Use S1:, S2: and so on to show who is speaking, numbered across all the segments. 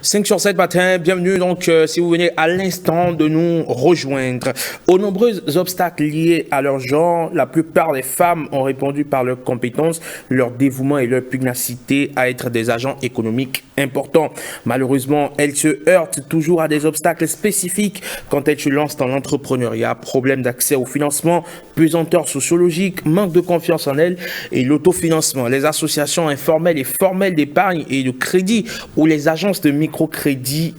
S1: 5 sur 7 matin, bienvenue donc si vous venez à l'instant de nous rejoindre. Aux nombreux obstacles liés à leur genre, la plupart des femmes ont répondu par leurs compétences, leur dévouement et leur pugnacité à être des agents économiques importants. Malheureusement, elles se heurtent toujours à des obstacles spécifiques quand elles se lancent dans l'entrepreneuriat. Problème d'accès au financement, pesanteur sociologique, manque de confiance en elles et l'autofinancement. Les associations informelles et formelles d'épargne et de crédit ou les agences de microcrédit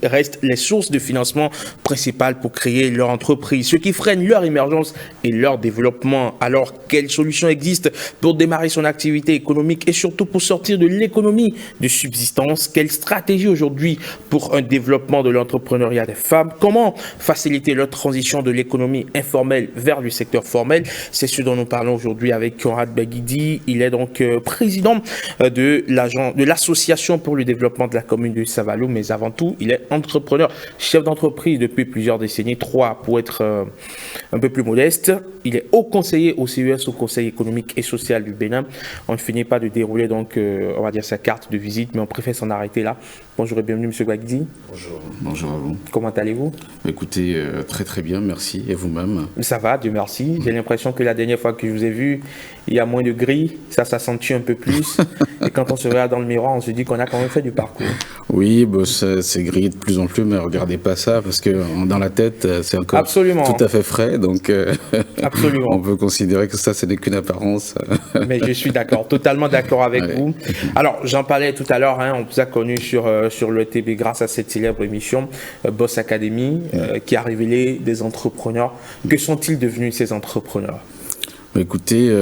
S1: restent les sources de financement principales pour créer leur entreprise, ce qui freine leur émergence et leur développement. Alors, quelles solutions existent pour démarrer son activité économique et surtout pour sortir de l'économie de subsistance? Quelle stratégie aujourd'hui pour un développement de l'entrepreneuriat des femmes? Comment faciliter leur transition de l'économie informelle vers le secteur formel? C'est ce dont nous parlons aujourd'hui avec Conrad Baguidi. Il est donc président de l'association pour le développement de la commune de Saint-Valoux, mais avant tout, il est entrepreneur, chef d'entreprise depuis plusieurs décennies, 3 pour être un peu plus modeste. Il est haut conseiller au CES, au Conseil économique et social du Bénin. On ne finit pas de dérouler donc, on va dire, sa carte de visite, mais on préfère s'en arrêter là. Bonjour et bienvenue, M. Baguidi.
S2: Bonjour. Bonjour à vous.
S1: Comment allez-vous?
S2: Écoutez, très très bien, merci. Et vous-même?
S1: Ça va, Dieu merci. J'ai l'impression que la dernière fois que je vous ai vu, il y a moins de gris, ça s'accentue un peu plus. Et quand on se regarde dans le miroir, on se dit qu'on a quand même fait du parcours.
S2: Oui, bon, c'est gris de plus en plus, mais regardez pas ça, parce que dans la tête, c'est encore
S1: Absolument.
S2: Tout à fait frais. Donc,
S1: Absolument.
S2: On peut considérer que ça, ce n'est qu'une apparence.
S1: Mais je suis d'accord, totalement d'accord avec vous. Alors, j'en parlais tout à l'heure, on vous a connu sur le TV grâce à cette célèbre émission, Boss Academy, qui a révélé des entrepreneurs. Que sont-ils devenus, ces entrepreneurs?
S2: Écoutez,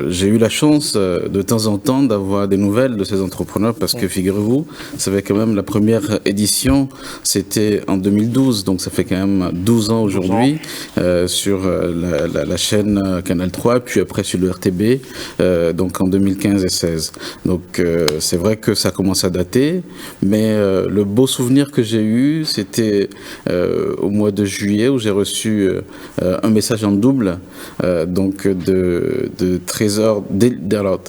S2: j'ai eu la chance de temps en temps d'avoir des nouvelles de ces entrepreneurs parce que figurez-vous, ça fait quand même la première édition, c'était en 2012, donc ça fait quand même 12 ans aujourd'hui sur la chaîne Canal 3, puis après sur le RTB, donc en 2015 et 16. Donc c'est vrai que ça commence à dater, mais le beau souvenir que j'ai eu, c'était au mois de juillet où j'ai reçu un message en double, donc de Trésor Délice, alors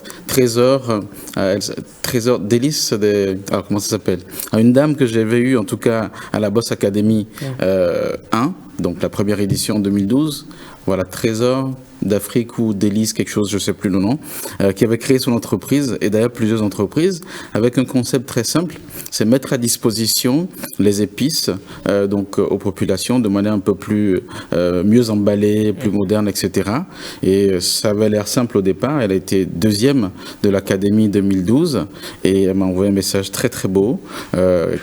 S2: comment ça s'appelle? Une dame que j'avais eue en tout cas à la Boss Academy 1, donc la première édition en 2012, voilà, Trésor d'Afrique ou Délice, quelque chose, je ne sais plus le nom, qui avait créé son entreprise, et d'ailleurs plusieurs entreprises, avec un concept très simple, c'est mettre à disposition les épices donc aux populations de manière un peu plus mieux emballée, plus moderne, etc. Et ça avait l'air simple au départ. Elle a été deuxième de l'Académie 2012 et elle m'a envoyé un message très très beau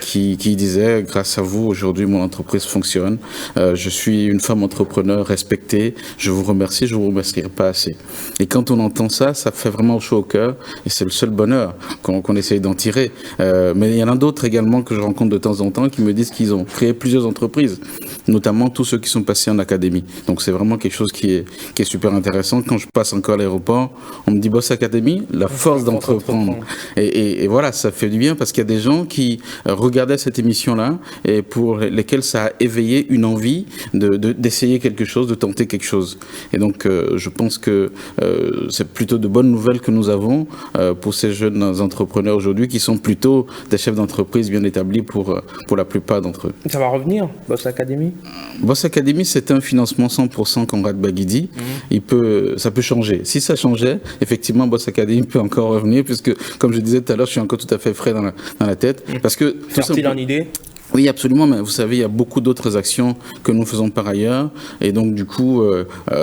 S2: qui disait: grâce à vous, aujourd'hui mon entreprise fonctionne, je suis une femme entrepreneur respectée, je vous remercie, je vous remercierai pas assez. Et quand on entend ça, ça fait vraiment chaud au cœur et c'est le seul bonheur qu'on essaye d'en tirer. Mais il y en a d'autres également que je rencontre de temps en temps qui me disent qu'ils ont créé plusieurs entreprises, notamment tous ceux qui sont passés en académie. Donc c'est vraiment quelque chose qui est super intéressant. Quand je passe encore à l'aéroport, on me dit Boss Academy, la force d'entreprendre. Et voilà, ça fait du bien parce qu'il y a des gens qui regardaient cette émission-là et pour lesquels ça a éveillé une envie d'essayer quelque chose, de tenter quelque chose. Et donc je pense que c'est plutôt de bonnes nouvelles que nous avons pour ces jeunes entrepreneurs aujourd'hui qui sont plutôt des chefs d'entreprise bien établis pour la plupart d'entre eux.
S1: Ça va revenir, Boss Academy?
S2: Boss Academy, c'est un financement 100% Conrad Baguidi. Ça peut changer. Si ça changeait, effectivement, Boss Academy peut encore revenir, puisque, comme je disais tout à l'heure, je suis encore tout à fait frais dans la tête. Parce que,
S1: fertile en idée?
S2: Oui, absolument, mais vous savez, il y a beaucoup d'autres actions que nous faisons par ailleurs, et donc du coup,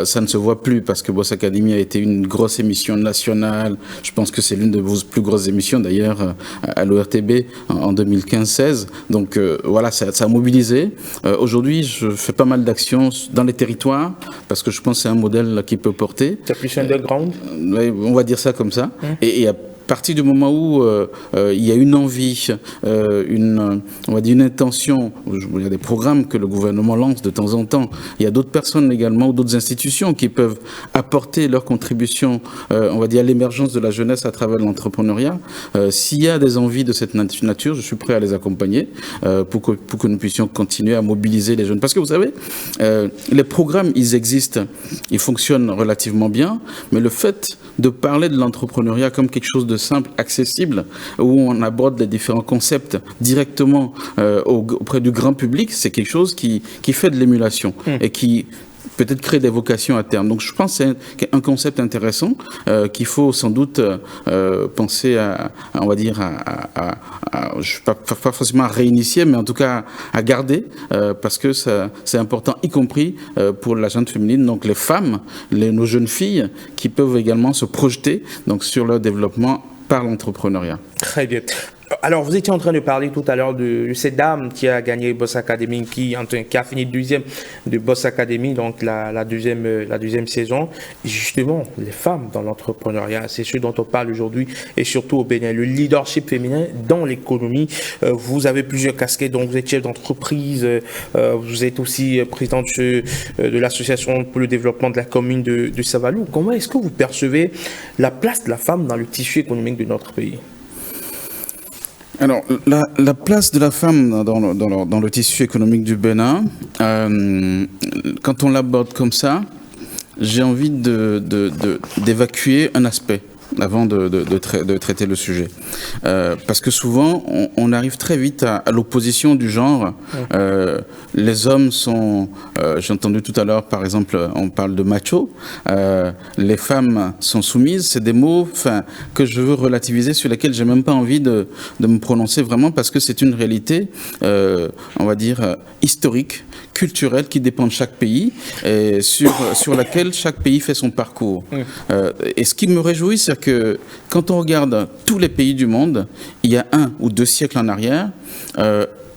S2: ça ne se voit plus, parce que Boss Academy a été une grosse émission nationale. Je pense que c'est l'une de vos plus grosses émissions, d'ailleurs, à l'ORTB en 2015-16. Donc voilà, ça a mobilisé. Aujourd'hui, je fais pas mal d'actions dans les territoires, parce que je pense que c'est un modèle qui peut porter.
S1: C'est plus underground?
S2: On va dire ça comme ça. Et à partir du moment où il y a une envie, on va dire une intention, il y a des programmes que le gouvernement lance de temps en temps, il y a d'autres personnes également ou d'autres institutions qui peuvent apporter leur contribution, on va dire, à l'émergence de la jeunesse à travers l'entrepreneuriat. S'il y a des envies de cette nature, je suis prêt à les accompagner pour que nous puissions continuer à mobiliser les jeunes. Parce que vous savez, les programmes, ils existent, ils fonctionnent relativement bien, mais le fait de parler de l'entrepreneuriat comme quelque chose de simple, accessible, où on aborde les différents concepts directement auprès du grand public, c'est quelque chose qui fait de l'émulation et qui peut-être créer des vocations à terme. Donc je pense que c'est un concept intéressant qu'il faut sans doute penser on va dire, je ne vais pas forcément à réinitier, mais en tout cas à garder, parce que c'est important, y compris pour la gente féminine, donc les femmes, nos jeunes filles, qui peuvent également se projeter donc, sur leur développement par l'entrepreneuriat.
S1: Très bien. Alors, vous étiez en train de parler tout à l'heure de cette dame qui a gagné Boss Academy, qui a fini deuxième de Boss Academy, donc la deuxième saison. Et justement, les femmes dans l'entrepreneuriat, c'est ce dont on parle aujourd'hui, et surtout au Bénin, le leadership féminin dans l'économie. Vous avez plusieurs casquettes, donc vous êtes chef d'entreprise, vous êtes aussi présidente de l'association pour le développement de la commune de Savalou. Comment est-ce que vous percevez la place de la femme dans le tissu économique de notre pays ?
S2: Alors, la place de la femme dans le tissu économique du Bénin, quand on l'aborde comme ça, j'ai envie d'évacuer un aspect avant de traiter le sujet. Parce que souvent, on arrive très vite à l'opposition du genre. Les hommes sont... j'ai entendu tout à l'heure, par exemple, on parle de macho. Les femmes sont soumises. C'est des mots que je veux relativiser, sur lesquels j'ai même pas envie de me prononcer vraiment, parce que c'est une réalité, on va dire, historique, culturelle, qui dépend de chaque pays, et sur laquelle chaque pays fait son parcours. Et ce qui me réjouit, c'est que quand on regarde tous les pays du monde, il y a 1 ou 2 siècles en arrière,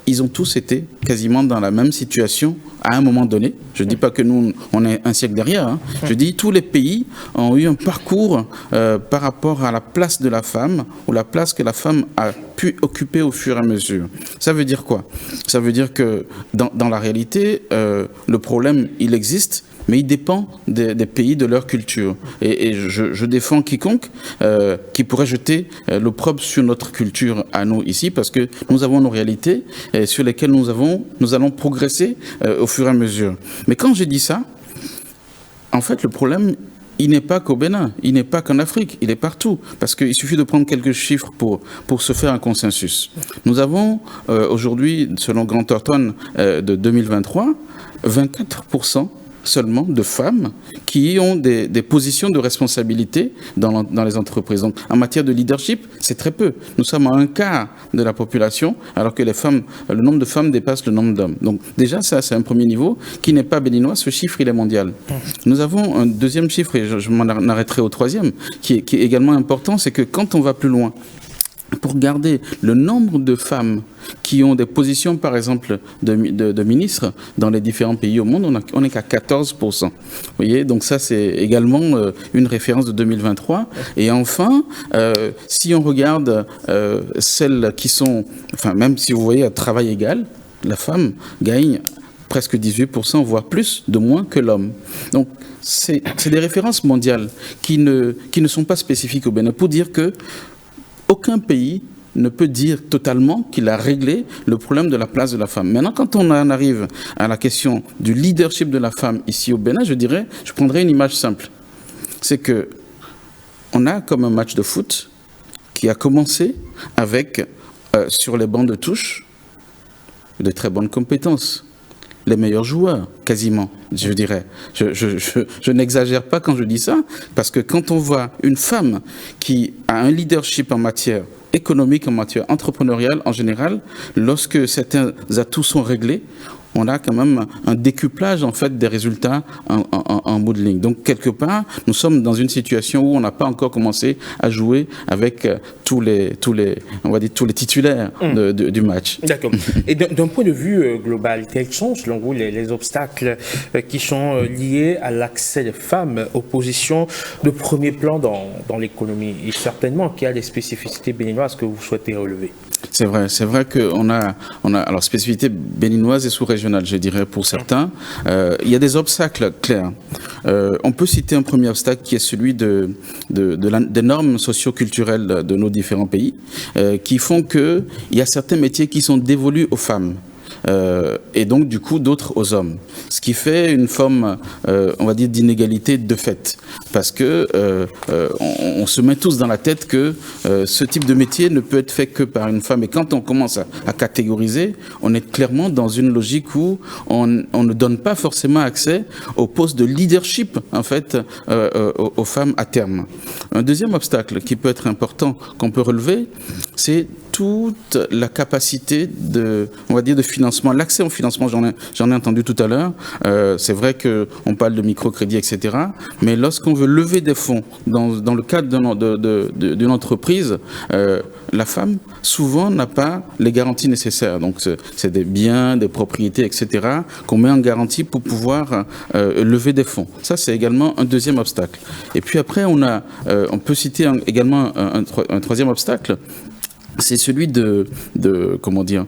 S2: ils ont tous été quasiment dans la même situation à un moment donné. Je ne dis pas que nous, on est un siècle derrière. Hein. Je dis tous les pays ont eu un parcours par rapport à la place de la femme, ou la place que la femme a pu occuper au fur et à mesure. Ça veut dire quoi? Ça veut dire que dans la réalité, le problème, il existe, mais il dépend des pays, de leur culture. Et je défends quiconque qui pourrait jeter l'opprobre sur notre culture à nous ici, parce que nous avons nos réalités sur lesquelles nous allons progresser au fur et à mesure. Mais quand je dis ça, en fait, le problème, il n'est pas qu'au Bénin, il n'est pas qu'en Afrique, il est partout. Parce qu'il suffit de prendre quelques chiffres pour se faire un consensus. Nous avons aujourd'hui, selon Grant Thornton de 2023, 24% seulement de femmes qui ont des positions de responsabilité dans les entreprises. Donc, en matière de leadership, c'est très peu. Nous sommes à 1/4 de la population, alors que le nombre de femmes dépasse le nombre d'hommes. Donc, déjà, ça, c'est un premier niveau qui n'est pas béninois. Ce chiffre, il est mondial. Nous avons un deuxième chiffre, et je m'en arrêterai au troisième, qui est également important, c'est que quand on va plus loin, pour garder le nombre de femmes qui ont des positions, par exemple, de ministres dans les différents pays au monde, on n'est qu'à 14%. Vous voyez, donc ça, c'est également une référence de 2023. Et enfin, si on regarde celles qui sont, enfin, même si vous voyez à travail égal, la femme gagne presque 18%, voire plus, de moins que l'homme. Donc, c'est des références mondiales qui ne sont pas spécifiques au Bénin, pour dire que aucun pays ne peut dire totalement qu'il a réglé le problème de la place de la femme. Maintenant, quand on en arrive à la question du leadership de la femme ici au Bénin, je prendrais une image simple. C'est que on a comme un match de foot qui a commencé avec, sur les bancs de touche, de très bonnes compétences. Les meilleurs joueurs, quasiment, je dirais. Je n'exagère pas quand je dis ça, parce que quand on voit une femme qui a un leadership en matière économique, en matière entrepreneuriale, en général, lorsque certains atouts sont réglés, on a quand même un décuplage en fait des résultats en bout de ligne. Donc quelque part, nous sommes dans une situation où on n'a pas encore commencé à jouer avec tous les titulaires du match.
S1: D'accord. Et d'un point de vue global, quels sont selon vous les obstacles qui sont liés à l'accès des femmes aux positions de premier plan dans l'économie? Et certainement qu'il y a des spécificités béninoises que vous souhaitez relever.
S2: C'est vrai qu'on a alors spécificité béninoise et sous-régionale, je dirais pour certains. Il y a des obstacles clairs. On peut citer un premier obstacle qui est celui des normes socio-culturelles de nos différents pays, qui font qu'il y a certains métiers qui sont dévolus aux femmes. Et donc du coup d'autres aux hommes, ce qui fait une forme on va dire d'inégalité de fait. parce que on se met tous dans la tête que ce type de métier ne peut être fait que par une femme. Et quand on commence à catégoriser, on est clairement dans une logique où on ne donne pas forcément accès au poste de leadership, en fait, aux femmes à terme. Un deuxième obstacle qui peut être important, qu'on peut relever, c'est toute la capacité on va dire, de financement, l'accès au financement, j'en ai entendu tout à l'heure. C'est vrai qu'on parle de microcrédit, etc. Mais lorsqu'on veut lever des fonds dans le cadre d'une entreprise, la femme, souvent, n'a pas les garanties nécessaires. Donc, c'est des biens, des propriétés, etc., qu'on met en garantie pour pouvoir lever des fonds. Ça, c'est également un deuxième obstacle. Et puis après, on peut citer également un troisième obstacle. C'est celui comment dire,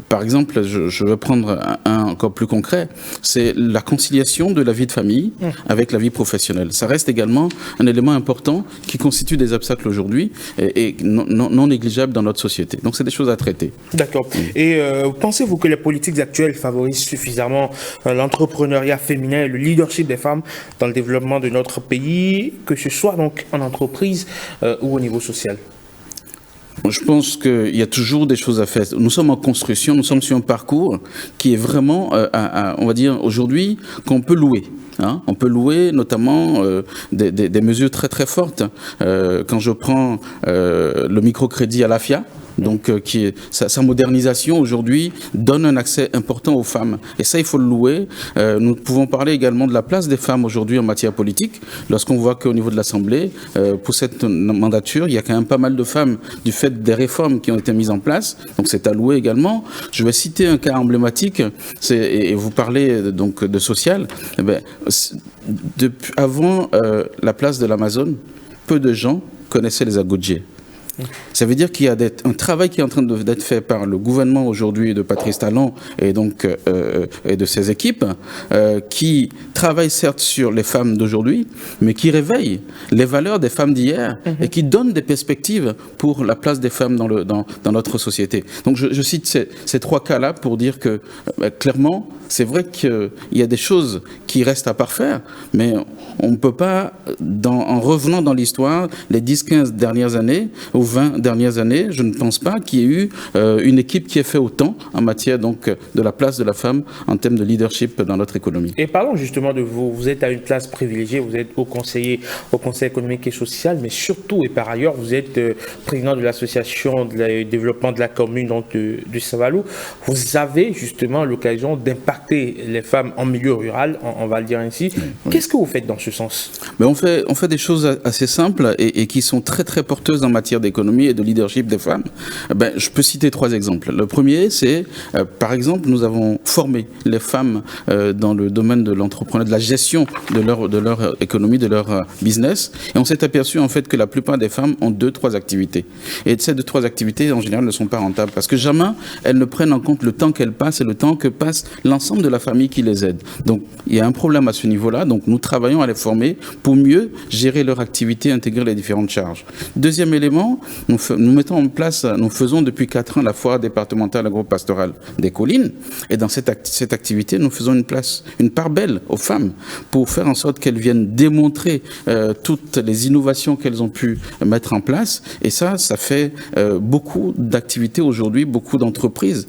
S2: par exemple, je vais prendre un encore plus concret, c'est la conciliation de la vie de famille avec la vie professionnelle. Ça reste également un élément important qui constitue des obstacles aujourd'hui et non négligeables dans notre société. Donc c'est des choses à traiter.
S1: D'accord. Et pensez-vous que les politiques actuelles favorisent suffisamment l'entrepreneuriat féminin et le leadership des femmes dans le développement de notre pays, que ce soit donc en entreprise ou au niveau social?
S2: Je pense qu'il y a toujours des choses à faire. Nous sommes en construction, nous sommes sur un parcours qui est vraiment, on va dire, aujourd'hui, qu'on peut louer. Hein. On peut louer notamment des mesures très très fortes. Quand je prends le microcrédit à l'AFIA, donc sa modernisation aujourd'hui donne un accès important aux femmes. Et ça, il faut le louer. Nous pouvons parler également de la place des femmes aujourd'hui en matière politique. Lorsqu'on voit qu'au niveau de l'Assemblée, pour cette mandature, il y a quand même pas mal de femmes du fait des réformes qui ont été mises en place. Donc c'est à louer également. Je vais citer un cas emblématique. Et vous parlez donc de social. Eh bien, avant la place de l'Amazon, peu de gens connaissaient les agogiers. Ça veut dire qu'il y a un travail qui est en train d'être fait par le gouvernement aujourd'hui de Patrice Talon et donc et de ses équipes qui travaillent certes sur les femmes d'aujourd'hui, mais qui réveillent les valeurs des femmes d'hier et qui donnent des perspectives pour la place des femmes dans notre société. Donc je cite ces trois cas-là pour dire que clairement, c'est vrai qu'il y a des choses qui restent à parfaire, mais on ne peut pas, en revenant dans l'histoire, les 10-15 dernières années ou 20 dernières années, je ne pense pas qu'il y ait eu une équipe qui ait fait autant en matière donc, de la place de la femme en termes de leadership dans notre économie.
S1: Et parlons justement de vous. Vous êtes à une place privilégiée, vous êtes haut conseiller au Conseil économique et social, mais surtout et par ailleurs, vous êtes président de l'association de développement de la commune donc, du Saint-Valois. Vous avez justement l'occasion d'impacter les femmes en milieu rural, on va le dire ainsi. Oui. Qu'est-ce que vous faites dans ce sens?
S2: Mais on fait des choses assez simples et qui sont très très porteuses en matière d'économie et de leadership des femmes. Je peux citer 3 exemples. Le premier, c'est par exemple, nous avons formé les femmes dans le domaine de l'entrepreneuriat, de la gestion de leur économie, de leur business. Et on s'est aperçu en fait que la plupart des femmes ont 2-3 activités. Et ces 2-3 activités, en général, ne sont pas rentables parce que jamais elles ne prennent en compte le temps qu'elles passent et le temps que passe l'ensemble de la famille qui les aide. Donc, il y a un problème à ce niveau-là. Donc, nous travaillons à les former pour mieux gérer leur activité, intégrer les différentes charges. Deuxième élément, nous mettons en place, nous faisons depuis 4 ans la foire départementale agro-pastorale des collines. Et dans cette activité, nous faisons une part belle aux femmes pour faire en sorte qu'elles viennent démontrer toutes les innovations qu'elles ont pu mettre en place. Et ça fait beaucoup d'activités aujourd'hui, beaucoup d'entreprises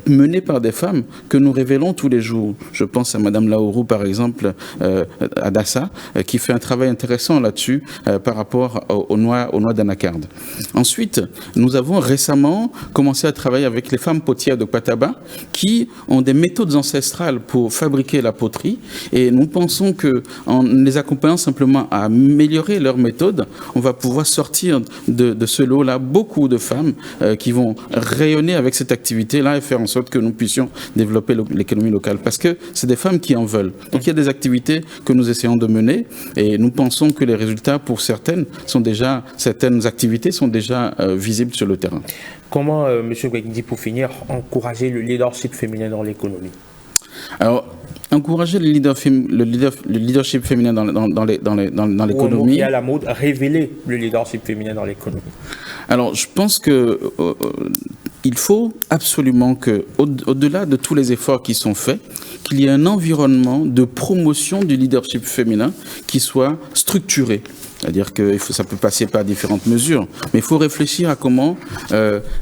S2: menées par des femmes que nous révélons tous les jours. Je pense à Madame Laourou, par exemple, à Dassa, qui fait un travail intéressant là-dessus par rapport aux noix d'anacarde. Ensuite, nous avons récemment commencé à travailler avec les femmes potières de Pataba qui ont des méthodes ancestrales pour fabriquer la poterie et nous pensons qu'en les accompagnant simplement à améliorer leurs méthodes, on va pouvoir sortir de ce lot-là beaucoup de femmes qui vont rayonner avec cette activité-là et faire en sorte que nous puissions développer l'économie locale parce que c'est des femmes qui en veulent. Donc il y a des activités que nous essayons de mener et nous pensons que les résultats pour certaines activités sont déjà visibles sur le terrain.
S1: Comment, M. Gwegndi, pour finir, encourager le leadership féminin dans l'économie?
S2: Alors, encourager le leadership féminin dans l'économie.
S1: Qui est à la mode, révéler le leadership féminin dans l'économie.
S2: Alors, je pense que il faut absolument que, au-delà de tous les efforts qui sont faits, qu'il y ait un environnement de promotion du leadership féminin qui soit structuré. C'est-à-dire que ça peut passer par différentes mesures, mais il faut réfléchir à comment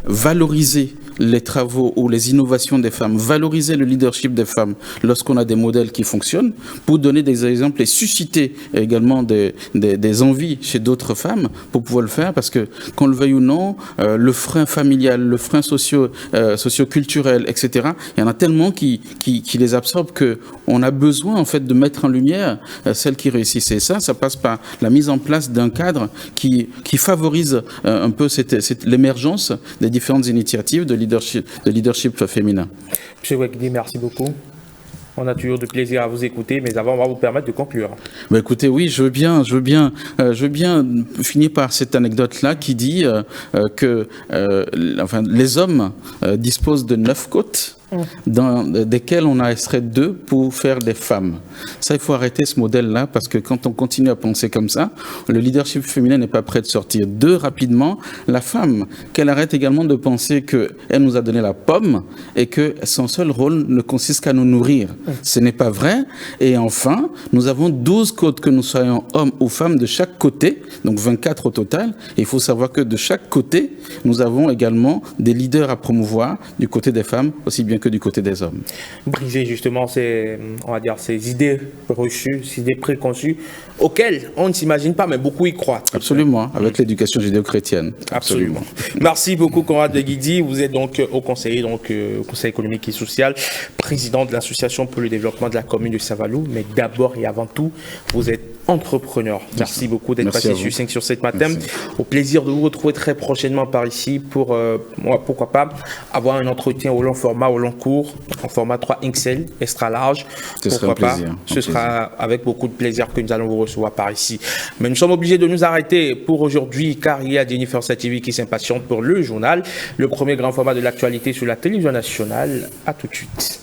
S2: valoriser les travaux ou les innovations des femmes, valoriser le leadership des femmes lorsqu'on a des modèles qui fonctionnent, pour donner des exemples et susciter également des envies chez d'autres femmes pour pouvoir le faire, parce que, qu'on le veuille ou non, le frein familial, le frein socio-culturel, etc., il y en a tellement qui les absorbent qu'on a besoin en fait de mettre en lumière celles qui réussissent. Et ça passe par la mise en place d'un cadre qui favorise un peu l'émergence des différentes initiatives de leadership féminin.
S1: Monsieur Ouekdi, merci beaucoup. On a toujours du plaisir à vous écouter, mais avant, on va vous permettre de conclure.
S2: Ben écoutez, oui, je veux bien finir par cette anecdote-là qui dit que les hommes disposent de 9 côtes, desquelles on a extrait 2 pour faire des femmes. Ça, il faut arrêter ce modèle-là, parce que quand on continue à penser comme ça, le leadership féminin n'est pas prêt de sortir. 2, rapidement, la femme, qu'elle arrête également de penser qu'elle nous a donné la pomme et que son seul rôle ne consiste qu'à nous nourrir. Ce n'est pas vrai. Et enfin, nous avons 12 côtes, que nous soyons hommes ou femmes, de chaque côté, donc 24 au total. Et il faut savoir que de chaque côté, nous avons également des leaders à promouvoir du côté des femmes, aussi bien que du côté des hommes.
S1: Briser justement ces idées reçues, ces idées préconçues, auxquelles on ne s'imagine pas, mais beaucoup y croient.
S2: Absolument, avec l'éducation judéo-chrétienne.
S1: Absolument. Merci beaucoup, Conrad de Guidi. Vous êtes donc au Conseil économique et social, président de l'Association pour le développement de la commune de Saint-Valoux, mais d'abord et avant tout, vous êtes entrepreneur. Merci beaucoup d'être passé sur 5 sur 7 matin. Au plaisir de vous retrouver très prochainement par ici pour, pourquoi pas, avoir un entretien au long format, au long cours, en format 3 XL, extra large. Pourquoi pas. Ce sera avec beaucoup de plaisir que nous allons vous recevoir par ici. Mais nous sommes obligés de nous arrêter pour aujourd'hui, car il y a Jennifer Sativi qui s'impatiente pour le journal, le premier grand format de l'actualité sur la télévision nationale. À tout de suite.